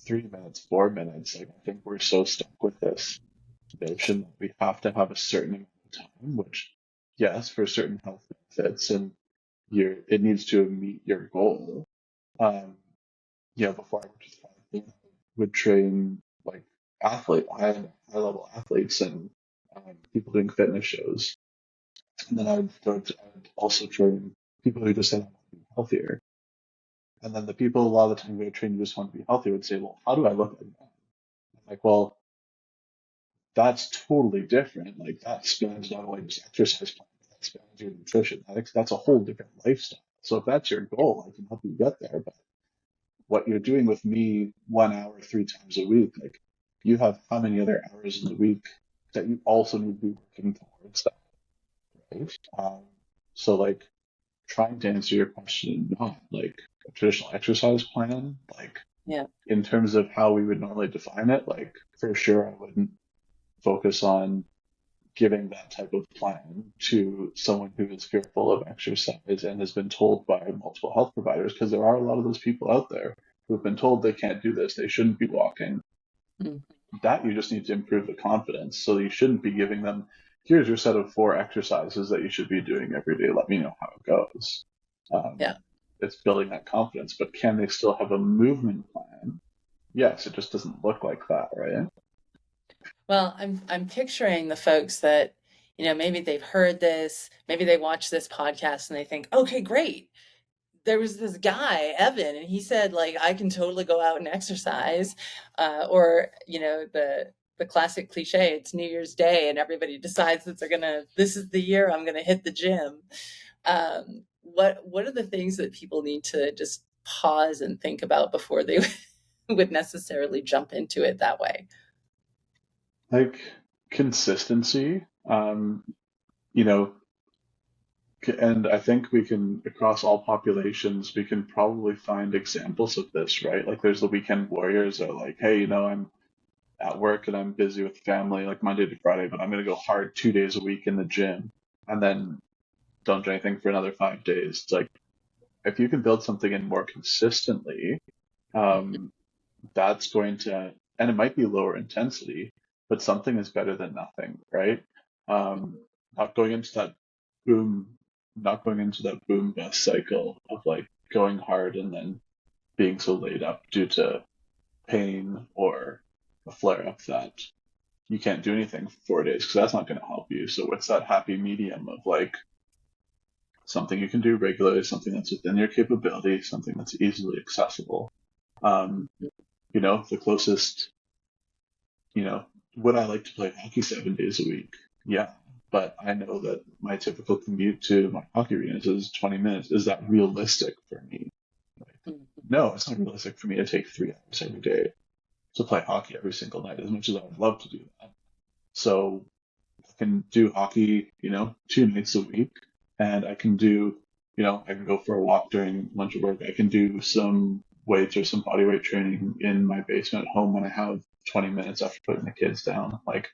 [SPEAKER 2] 3 minutes, 4 minutes. Like, I think we're so stuck with this notion that we have to have a certain amount of time, which, yes, for certain health benefits, and it needs to meet your goal. Um, before I went to the I would train like high level athletes and people doing fitness shows, and then I would also train people who just said I want to be healthier. And then the people a lot of the time who are trained to just want to be healthy would say, well, how do I look like that? I'm like, well, that's totally different. Like, that spans not only just exercise plan, but that spans your nutrition. That's a whole different lifestyle. So if that's your goal, I can help you get there. But what you're doing with me 1 hour, 3 times a week, like, you have how many other hours in the week that you also need to be working towards that, right? So like, trying to answer your question, not like a traditional exercise plan, like
[SPEAKER 1] Yeah.
[SPEAKER 2] in terms of how we would normally define it, like for sure I wouldn't focus on giving that type of plan to someone who is fearful of exercise and has been told by multiple health providers, because there are a lot of those people out there who've been told they can't do this, they shouldn't be walking.
[SPEAKER 1] Mm.
[SPEAKER 2] That you just need to improve the confidence. So you shouldn't be giving them, here's your set of 4 exercises that you should be doing every day. Let me know how it goes. Um,
[SPEAKER 1] Yeah.
[SPEAKER 2] it's building that confidence, but can they still have a movement plan? Yes, it just doesn't look like that, right?
[SPEAKER 1] Well, I'm picturing the folks that, maybe they've heard this, maybe they watch this podcast and they think, okay, great. There was this guy, Evan, and he said, like, I can totally go out and exercise. Or, the classic cliche, it's New Year's Day and everybody decides that this is the year I'm gonna hit the gym. What are the things that people need to just pause and think about before they would necessarily jump into it that way?
[SPEAKER 2] Like, consistency, you know, and I think we can, across all populations, we can probably find examples of this, right? Like, there's the weekend warriors that are like, hey, at work and I'm busy with family like Monday to Friday, but I'm going to go hard 2 days a week in the gym and then don't do anything for another 5 days. It's like if you can build something in more consistently,
[SPEAKER 1] Mhm.
[SPEAKER 2] um, that's going to, and it might be lower intensity, but something is better than nothing, right? Um, not going into that boom, not going into that boom bust cycle of like going hard and then being so laid up due to pain or a flare up that you can't do anything for 4 days because that's not going to help you. So it's that happy medium of like something you can do regularly, something that's within your capability, something that's easily accessible. Um, the closest, would I like to play hockey 7 days a week? Yeah. But I know that my typical commute to my hockey arenas is 20 minutes. Is that realistic for me? Like,
[SPEAKER 1] Mhm.
[SPEAKER 2] no, it's not realistic for me to take 3 hours every day to play hockey every single night, as much as I would love to do that. So I can do hockey, 2 nights a week, and I can go for a walk during lunch at work. I can do some weights or some body weight training in my basement at home when I have 20 minutes after putting the kids down. Like,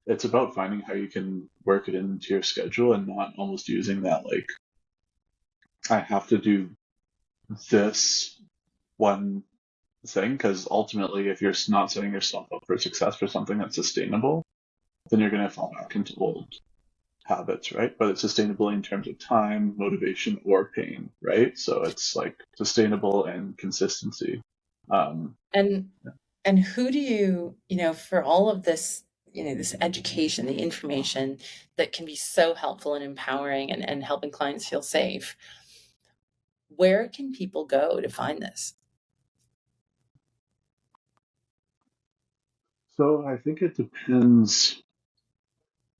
[SPEAKER 2] it's about finding how you can work it into your schedule and not almost using that, like, I have to do this one thing, because ultimately, if you're not setting yourself up for success for something that's sustainable, then you're going to fall back into old habits, right? But it's sustainable in terms of time, motivation, or pain, right? So it's like sustainable and consistency. Um,
[SPEAKER 1] And and who do for all of this, this education, the information that can be so helpful and empowering and helping clients feel safe, where can people go to find this?
[SPEAKER 2] so I think it depends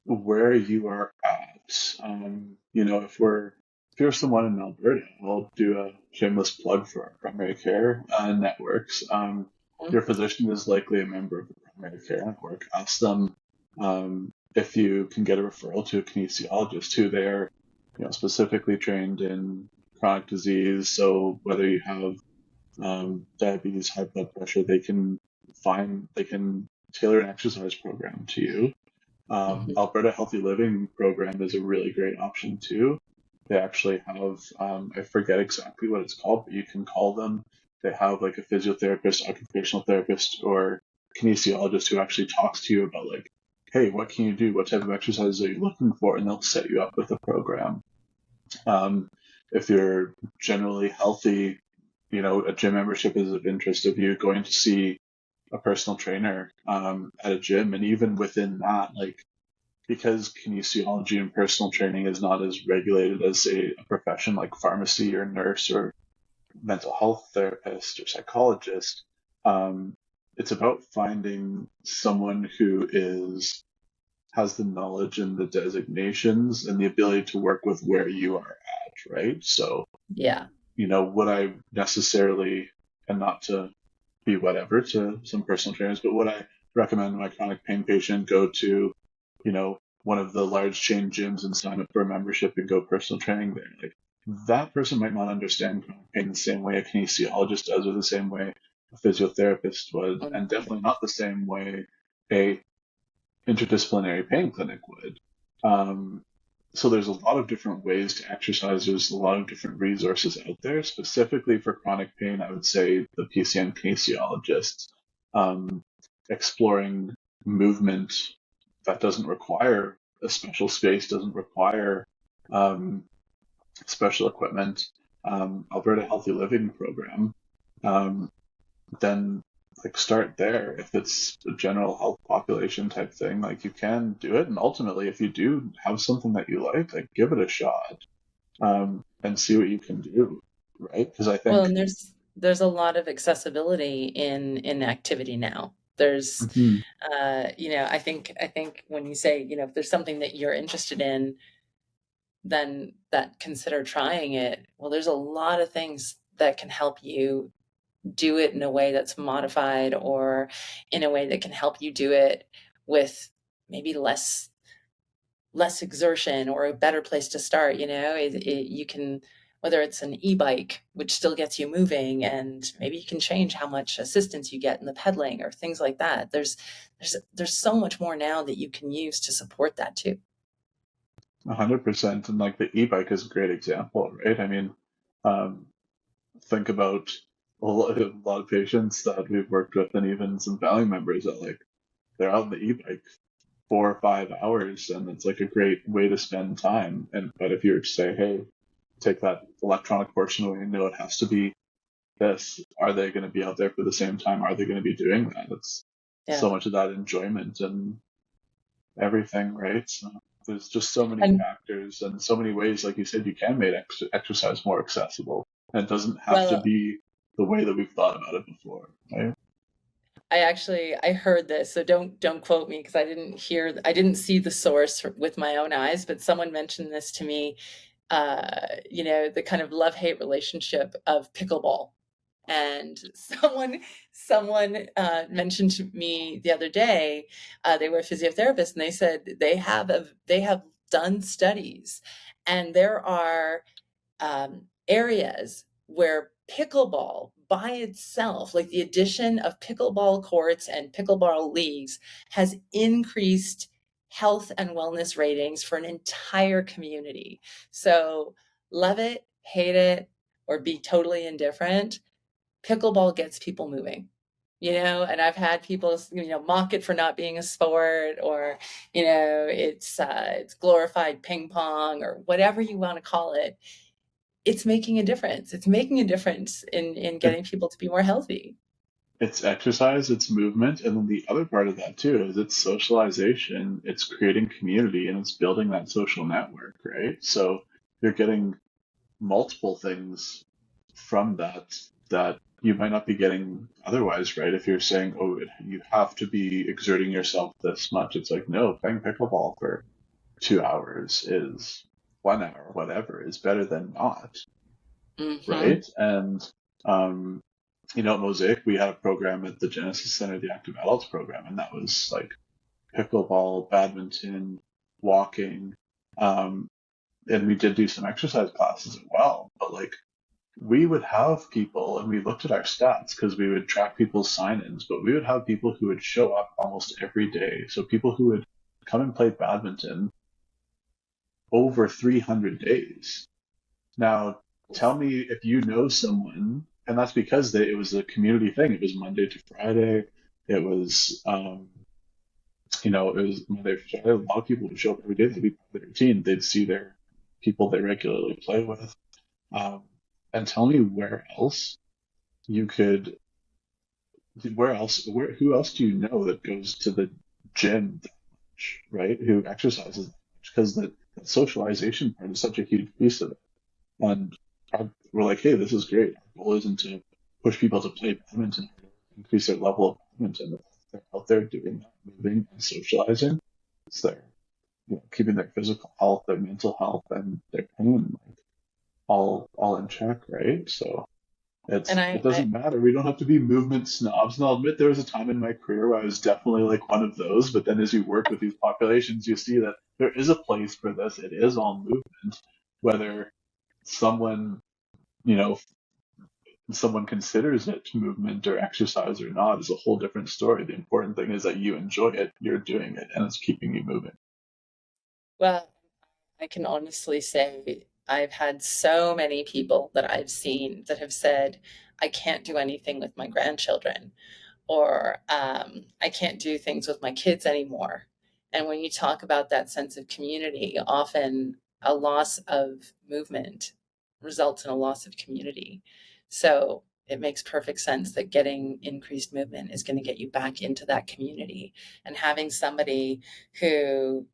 [SPEAKER 2] where you are at. If you're someone in Alberta, I'll do a shameless plug for our primary care networks. Your
[SPEAKER 1] Mhm.
[SPEAKER 2] physician is likely a member of the primary care network. Ask them if you can get a referral to a kinesiologist who they are, specifically trained in chronic disease. So whether you have diabetes, high blood pressure, they can tailor an exercise program to you.
[SPEAKER 1] Mhm.
[SPEAKER 2] Alberta Healthy Living program is a really great option too. They actually have, I forget exactly what it's called, but you can call them. They have like a physiotherapist, occupational therapist, or kinesiologist who actually talks to you about like, hey, what can you do? What type of exercises are you looking for? And they'll set you up with a program. Um, if you're generally healthy, a gym membership is of interest of you going to see a personal trainer at a gym. And even within that, like, because kinesiology and personal training is not as regulated as, say, a profession like pharmacy or nurse or mental health therapist or psychologist, um, it's about finding someone who has the knowledge and the designations and the ability to work with where you are at, right? So,
[SPEAKER 1] Yeah.
[SPEAKER 2] would I necessarily, and not to be whatever to some personal trainers, but would I recommend my chronic pain patient go to, one of the large chain gyms and sign up for a membership and go personal training there? Like, that person might not understand chronic pain the same way a kinesiologist does, or the same way a physiotherapist would, and
[SPEAKER 1] Mhm.
[SPEAKER 2] definitely not the same way a interdisciplinary pain clinic would. Um, so there's a lot of different ways to exercise. There's a lot of different resources out there. Specifically for chronic pain, I would say the PCN kinesiologists, um, exploring movement that doesn't require a special space, doesn't require um, special equipment. Alberta Healthy Living program, um, then like start there. If it's a general health population type thing, like you can do it. And ultimately, if you do have something that you like give it a shot, and see what you can do, right? Because I
[SPEAKER 1] Well,
[SPEAKER 2] think,
[SPEAKER 1] and there's a lot of accessibility in activity now. There's,
[SPEAKER 2] mhm,
[SPEAKER 1] I think when you say, if there's something that you're interested in, then that consider trying it. Well, there's a lot of things that can help you do it in a way that's modified or in a way that can help you do it with maybe less exertion or a better place to start. You can whether it's an e-bike, which still gets you moving, and maybe you can change how much assistance you get in the pedaling or things like that. There's so much more now that you can use to support that too.
[SPEAKER 2] 100%. And like the e-bike is a great example, right? I mean, um, think about a lot of patients that we've worked with, and even some family members that like they're out on the e-bike 4 or 5 hours, and it's like a great way to spend time. And but if you were to say, hey, take that electronic portion away and know it has to be this, are they going to be out there for the same time? Are they going to be doing that? It's
[SPEAKER 1] Yeah.
[SPEAKER 2] so much of that enjoyment and everything, right? So there's just so many
[SPEAKER 1] And
[SPEAKER 2] factors and so many ways, like you said, you can make exercise more accessible. And it doesn't have to
[SPEAKER 1] well,
[SPEAKER 2] be the way that we've thought about it before, right?
[SPEAKER 1] I heard this, so don't quote me because I didn't see the source with my own eyes, but someone mentioned this to me. The kind of love-hate relationship of pickleball. And someone mentioned to me the other day, they were a physiotherapist, and they said they have done studies, and there are areas where pickleball by itself, like the addition of pickleball courts and pickleball leagues, has increased health and wellness ratings for an entire community. So, love it, hate it, or be totally indifferent, pickleball gets people moving. And I've had people, mock it for not being a sport, or, it's glorified ping pong or whatever you want to call it. It's making a difference. It's making a difference in
[SPEAKER 2] It,
[SPEAKER 1] getting people to be more healthy.
[SPEAKER 2] it's exercise, it's movement, and then the other part of that too is it's socialization, it's creating community, and it's building that social network, right? So you're getting multiple things from that you might not be getting otherwise, right? If you're saying, oh, you have to be exerting yourself this much, it's like, no, playing pickleball for 2 hours is 1 hour, whatever, is better than not,
[SPEAKER 1] Hmm.
[SPEAKER 2] right? And, um, at Mosaic, we had a program at the Genesis Center, the Active Adults program, and that was like pickleball, badminton, walking, um, and we did do some exercise classes as well. But like we would have people, and we looked at our stats because we would track people's sign-ins, but we would have people who would show up almost every day. So people who would come and play badminton over 300 days. Now, tell me if you know someone, and that's because it was a community thing. It was Monday to Friday. It was, it was Monday to Friday. A lot of people would show up every day. They'd be part of their routine. They'd see their people they regularly play with. Um, and tell me you could who else do you know that goes to the gym that much, right? Who exercises that much? Because the socialization part is such a huge piece of it. And we're like, hey, this is great. Our goal isn't to push people to play badminton, increase their level of badminton. If they're out there doing that, moving and socializing, it's their, keeping their physical health, their mental health, and their pain like all in check, right? So
[SPEAKER 1] And
[SPEAKER 2] it
[SPEAKER 1] I
[SPEAKER 2] doesn't matter. We don't have to be movement snobs. And I'll admit there was a time in my career where I was definitely like one of those. But then as you work with these populations, you see that there is a place for this. It is all movement. Whether someone, you know, someone considers it movement or exercise or not is a whole different story. The important thing is that you enjoy it, you're doing it, and it's keeping you moving.
[SPEAKER 1] well, I can honestly say I've had so many people that I've seen that have said, I can't do anything with my grandchildren, or I can't do things with my kids anymore. And when you talk about that sense of community, often a loss of movement results in a loss of community. So it makes perfect sense that getting increased movement is going to get you back into that community, and having somebody who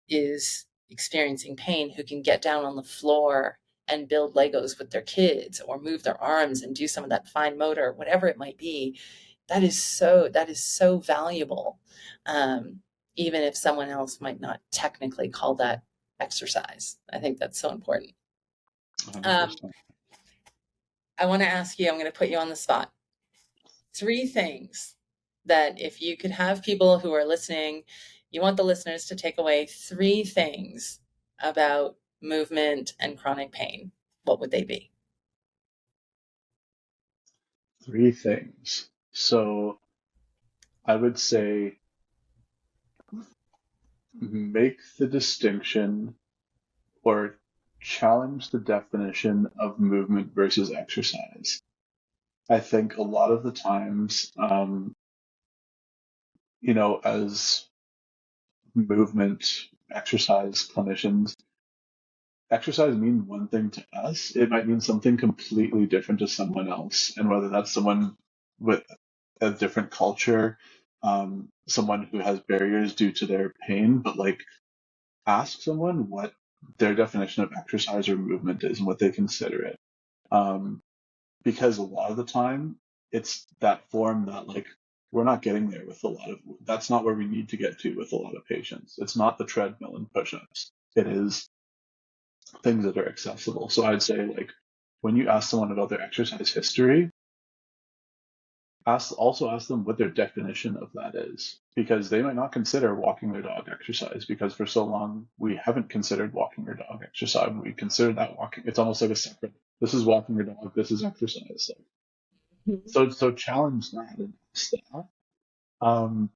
[SPEAKER 1] is experiencing pain who can get down on the floor and build Legos with their kids, or move their arms and do some of that fine motor, whatever it might be, that is so valuable. Um, Even if someone else might not technically call that exercise, I think that's so important. Um,
[SPEAKER 2] 100%.
[SPEAKER 1] I want to ask you, I'm going to put you on the spot. Three things that if you could have people who are listening, you want the listeners to take away three things about movement and chronic pain. what would they be?
[SPEAKER 2] Three things. So I would say make the distinction or challenge the definition of movement versus exercise. I think a lot of the times, as movement exercise clinicians, exercise mean one thing to us, it might mean something completely different to someone else. And whether that's someone with a different culture, someone who has barriers due to their pain, but like ask someone what their definition of exercise or movement is and what they consider it. Um, because a lot of the time it's that form that like we're not getting there with a lot of that's not where we need to get to with a lot of patients. It's not the treadmill and push-ups. It is things that are accessible. So I'd say like when you ask someone about their exercise history, ask them what their definition of that is, because they might not consider walking their dog exercise, because for so long we haven't considered walking your dog exercise. We consider that walking. It's almost like a separate. This is walking your dog. This is exercise. So challenge that and ask that. Um,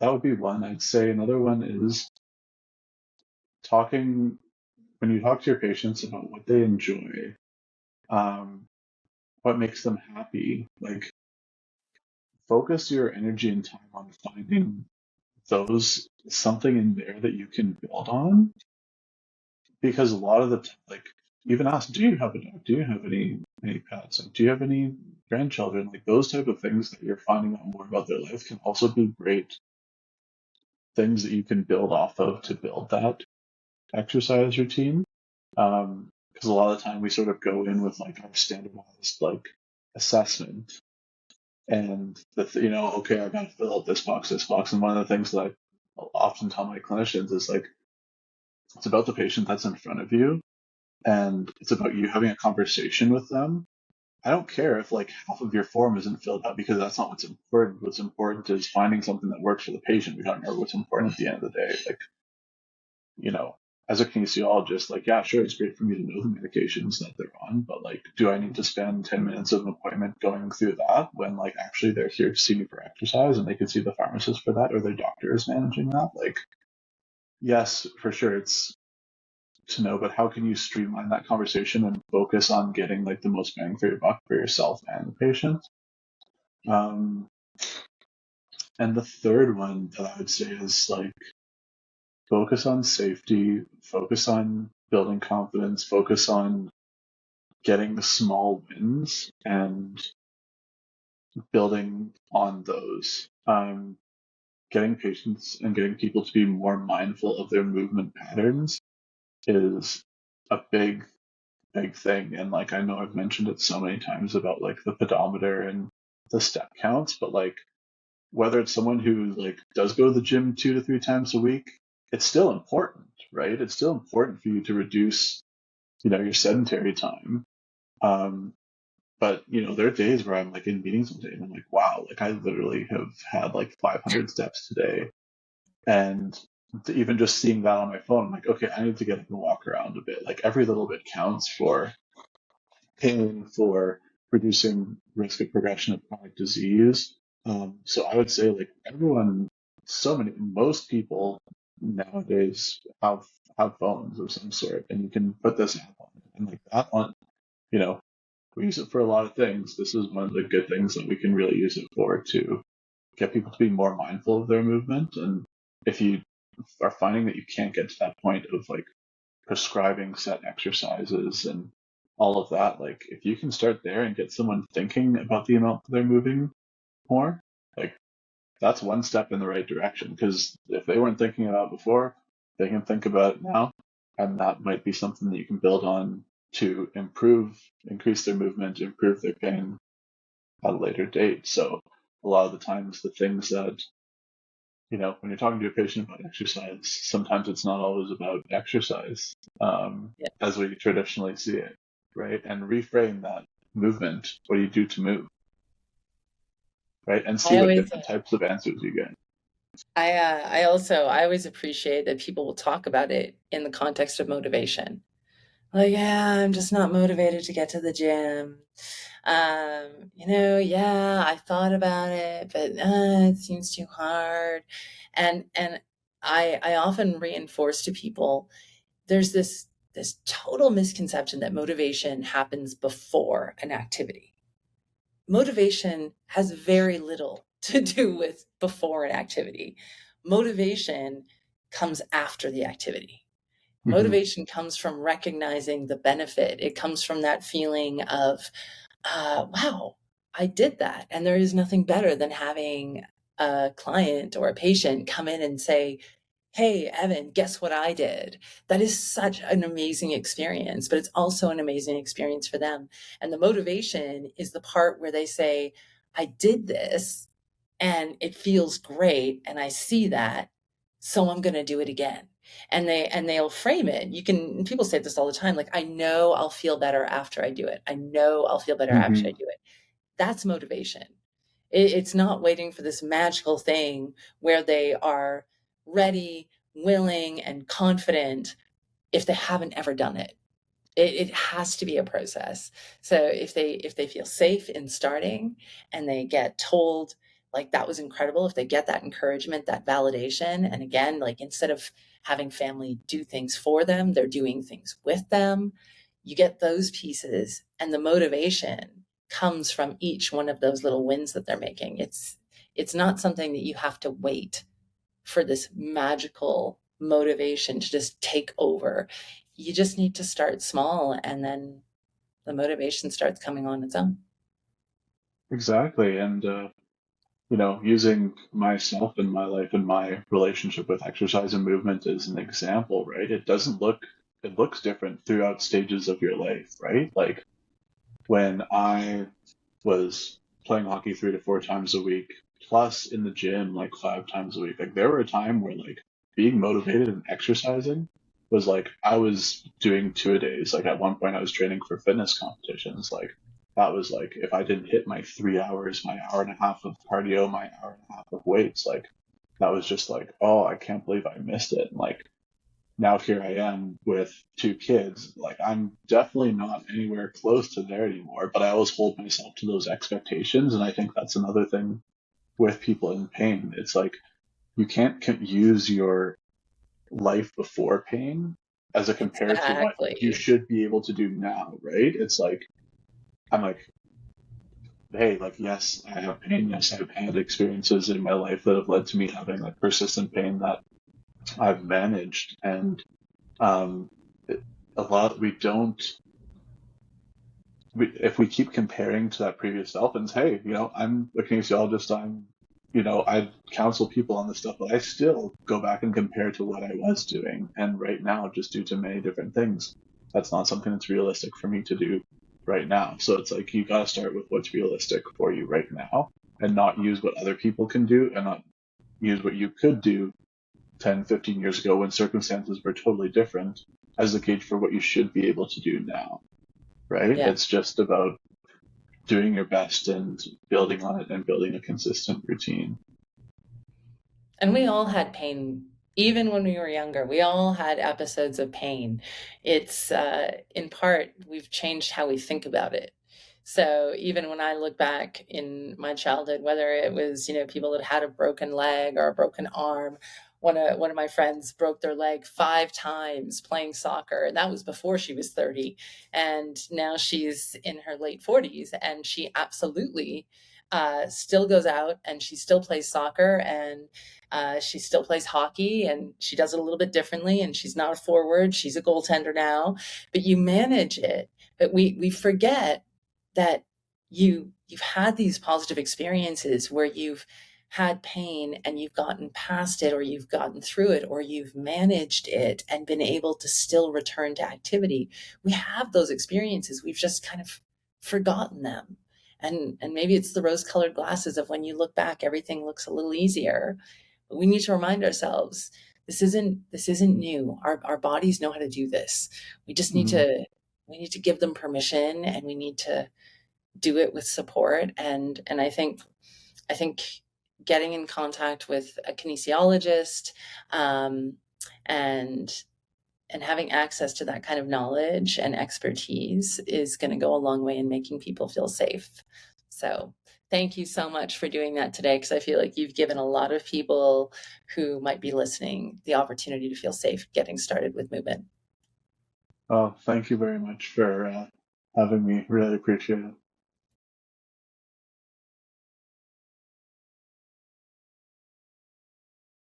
[SPEAKER 2] that would be one. I'd say another one is talking when you talk to your patients about what they enjoy, um, what makes them happy. Like focus your energy and time on finding those something in there that you can build on, because a lot of the time, like even ask, do you have a dog? Do you have any pets? Like, do you have any grandchildren? Like those type of things that you're finding out more about their life can also be great things that you can build off of to build that exercise routine. Because a lot of the time we sort of go in with like our standardized like assessment and okay, I got to fill out this box. And one of the things that I often tell my clinicians is like, it's about the patient that's in front of you, and it's about you having a conversation with them. I don't care if like half of your form isn't filled out, because that's not what's important. What's important is finding something that works for the patient. We don't know what's important at the end of the day. Like, you know, as a kinesiologist, like, yeah, sure, it's great for me to know the medications that they're on, but like, do I need to spend 10 minutes of an appointment going through that when like actually they're here to see me for exercise and they could see the pharmacist for that, or their doctor is managing that? Like, yes, for sure, it's to know, but how can you streamline that conversation and focus on getting like the most bang for your buck for yourself and the patient? Um, and the third one that I would say is like focus on safety, focus on building confidence, focus on getting the small wins and building on those. Getting patients and getting people to be more mindful of their movement patterns is a big thing. And like, I know I've mentioned it so many times about like the pedometer and the step counts, but like whether it's someone who like does go to the gym 2 to 3 times a week, it's still important, right? It's still important for you to reduce, your sedentary time. Um, but there are days where I'm like in meetings all day and I'm like, wow, like I literally have had like 500 steps today. And even just seeing that on my phone, I'm like, okay, I need to get up and walk around a bit. Like every little bit counts for pain, for reducing risk of progression of chronic disease. So I would say like most people nowadays have phones of some sort, and you can put this app on it, and like that one, you know, we use it for a lot of things. This is one of the good things that we can really use it for, to get people to be more mindful of their movement. And if you are finding that you can't get to that point of like prescribing set exercises and all of that, like if you can start there and get someone thinking about the amount that they're moving more, like that's one step in the right direction. Because if they weren't thinking about it before, they can think about it now, and that might be something that you can build on to increase their movement, improve their pain at a later date. So a lot of the times, the things that when you're talking to a patient about exercise, sometimes it's not always about exercise,
[SPEAKER 1] Yeah.
[SPEAKER 2] as we traditionally see it, right? And reframe that movement. What do you do to move, right? And see
[SPEAKER 1] I
[SPEAKER 2] what
[SPEAKER 1] always
[SPEAKER 2] different types of answers you get.
[SPEAKER 1] I always appreciate that people will talk about it in the context of motivation. Like, yeah, I'm just not motivated to get to the gym. Yeah, I thought about it, but it seems too hard. And I often reinforce to people there's this total misconception that motivation happens before an activity. Motivation has very little to do with before an activity. Motivation comes after the activity.
[SPEAKER 2] Hmm.
[SPEAKER 1] Motivation comes from recognizing the benefit. It comes from that feeling of, wow, I did that. And there is nothing better than having a client or a patient come in and say, hey, Evan, guess what I did? That is such an amazing experience, but it's also an amazing experience for them. And the motivation is the part where they say, I did this and it feels great. And I see that. So I'm going to do it again. And they'll frame it. People say this all the time, like, I know I'll feel better after I do it. I know I'll feel better after I
[SPEAKER 2] Hmm.
[SPEAKER 1] do it. That's motivation. It's not waiting for this magical thing where they are ready, willing, and confident if they haven't ever done it. It has to be a process. So if they feel safe in starting and they get told like that was incredible, if they get that encouragement, that validation, and again, like instead of having family do things for them, they're doing things with them, you get those pieces and the motivation comes from each one of those little wins that they're making. It's not something that you have to wait for this magical motivation to just take over. You just need to start small and then the motivation starts coming on its own.
[SPEAKER 2] Exactly. And, using myself and my life and my relationship with exercise and movement as an example, right? It looks different throughout stages of your life, right? Like when I was playing hockey 3 to 4 times a week, plus in the gym like 5 times a week. Like there were a time where like being motivated and exercising was like I was doing 2 a days. Like at one point I was training for fitness competitions. Like that was like if I didn't hit my 3 hours, my hour and a half of cardio, my hour and a half of weights, like that was just like, oh, I can't believe I missed it. And like now here I am with 2 kids. Like I'm definitely not anywhere close to there anymore, but I always hold myself to those expectations. And I think that's another thing with people in pain. It's like you can't use your life before pain as a compared to what you
[SPEAKER 1] Exactly.
[SPEAKER 2] should be able to do now, right? It's like I'm like, hey, like yes, I have pain. Yes, I've had experiences in my life that have led to me having like persistent pain that I've managed, and um, a lot we don't if we keep comparing to that previous self and say, hey, I'm a kinesiologist, I counsel people on this stuff, but I still go back and compare to what I was doing. And right now, just due to many different things, that's not something that's realistic for me to do right now. So it's like you got to start with what's realistic for you right now and not use what other people can do and not use what you could do 10, 15 years ago when circumstances were totally different as the gauge for what you should be able to do now, right?
[SPEAKER 1] Yeah.
[SPEAKER 2] It's just about doing your best and building on it and building a consistent routine.
[SPEAKER 1] And we all had pain, even when we were younger. We all had episodes of pain. It's in part, we've changed how we think about it. So even when I look back in my childhood, whether it was, people that had a broken leg or a broken arm, one of my friends broke their leg 5 times playing soccer, and that was before she was 30. And now she's in her late 40s, and she absolutely still goes out and she still plays soccer, and she still plays hockey, and she does it a little bit differently. And she's not a forward; she's a goaltender now. But you manage it. But we forget that you've had these positive experiences where you've had pain and you've gotten past it, or you've gotten through it, or you've managed it and been able to still return to activity. We have those experiences. We've just kind of forgotten them. And maybe it's the rose colored glasses of when you look back, everything looks a little easier. But we need to remind ourselves this isn't new. Our bodies know how to do this. We just need
[SPEAKER 2] Mm-hmm.
[SPEAKER 1] to we need to give them permission, and we need to do it with support. And I think getting in contact with a kinesiologist, um, and and having access to that kind of knowledge and expertise is going to go a long way in making people feel safe. So thank you so much for doing that today, because I feel like you've given a lot of people who might be listening the opportunity to feel safe getting started with movement.
[SPEAKER 2] Well, thank you very much for having me. Really appreciate it.